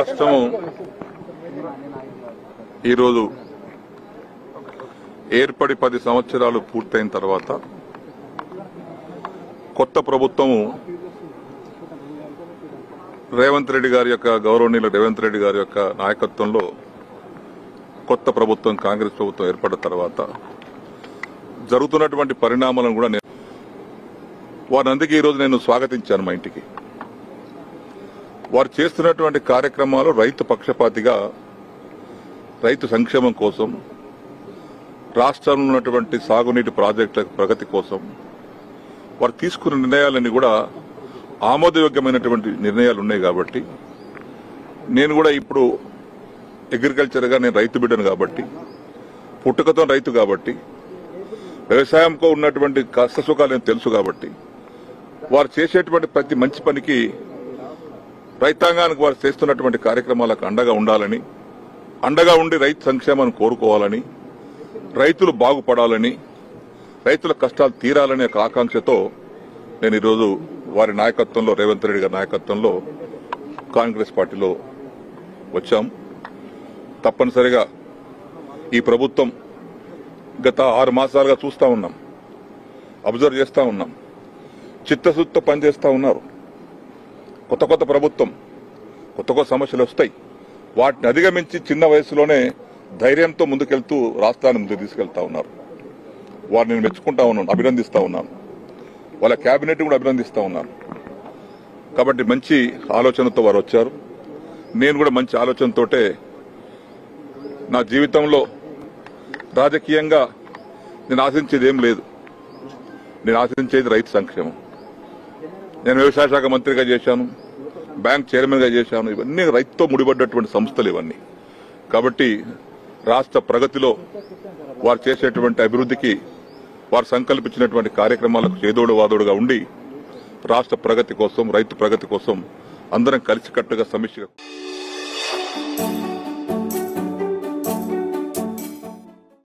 రాష్ట్రం ఈరోజు ఏర్పడి 10 సంవత్సరాలు పూర్తయిన తర్వాత కొత్త ప్రభుత్వము గౌరవనీయులు రేవంత్ రెడ్డి గారి యొక్క నాయకత్వంలో కొత్త ప్రభుత్వం కాంగ్రెస్ ప్రభుత్వం ఏర్పడిన తర్వాత జరుగుతున్నటువంటి పరిణామాలను కూడా వారందరికీ ఈరోజు నేను స్వాగతించాను. మా ఇంటికి వారు చేస్తున్నటువంటి కార్యక్రమాలు రైతు పక్షపాతిగా రైతు సంక్షేమం కోసం, రాష్ట్రంలో ఉన్నటువంటి సాగునీటి ప్రాజెక్టుల ప్రగతి కోసం వారు తీసుకున్న నిర్ణయాలన్నీ కూడా ఆమోదయోగ్యమైనటువంటి నిర్ణయాలు ఉన్నాయి. కాబట్టి నేను కూడా ఇప్పుడు అగ్రికల్చర్గా నేను రైతు బిడ్డను కాబట్టి, పుట్టుకతో రైతు కాబట్టి, వ్యవసాయంతో ఉన్నటువంటి కష్టసుఖాలు నేను తెలుసు కాబట్టి వారు చేసేటువంటి ప్రతి మంచి పనికి రైతాంగానికి వారు చేస్తున్నటువంటి కార్యక్రమాలకు అండగా ఉండాలని, అండగా ఉండి రైతు సంక్షేమాన్ని కోరుకోవాలని, రైతులు బాగుపడాలని, రైతుల కష్టాలు తీరాలనే ఒక ఆకాంక్షతో నేను ఈరోజు వారి నాయకత్వంలో, రేవంత్ రెడ్డి గారి నాయకత్వంలో కాంగ్రెస్ పార్టీలో వచ్చాం. తప్పనిసరిగా ఈ ప్రభుత్వం గత 6 మాసాలుగా చూస్తా ఉన్నాం, అబ్జర్వ్ చేస్తా ఉన్నాం. చిత్తశుద్ధితో పనిచేస్తా ఉన్నారు. కొత్త ప్రభుత్వం, కొత్త సమస్యలు వస్తాయి. వాటిని అధిగమించి చిన్న వయసులోనే ధైర్యంతో ముందుకెళ్తూ రాష్ట్రాన్ని ముందుకు తీసుకెళ్తా ఉన్నారు. వారిని నేను మెచ్చుకుంటా ఉన్నాను, అభినందిస్తా ఉన్నాను. వాళ్ళ కేబినెట్ కూడా అభినందిస్తా ఉన్నాను. కాబట్టి మంచి ఆలోచనతో వారు వచ్చారు. నేను కూడా మంచి ఆలోచనతోటే నా జీవితంలో రాజకీయంగా నేను ఆశించేది ఏం లేదు. నేను ఆశించేది రైతు సంక్షేమం. నేను వ్యవసాయ శాఖ మంత్రిగా చేశాను, బ్యాంక్ చైర్మన్ గా చేశాను. ఇవన్నీ రైతుతో ముడిపడ్డటువంటి సంస్థలు ఇవన్నీ. కాబట్టి రాష్ట్ర ప్రగతిలో వారు చేసేటువంటి అభివృద్ధికి, వారు సంకల్పించినటువంటి కార్యక్రమాలకు చేదోడు వాదోడుగా ఉండి రాష్ట్ర ప్రగతి కోసం, రైతు ప్రగతి కోసం అందరం కలిసికట్టుగా సమిష్టిగా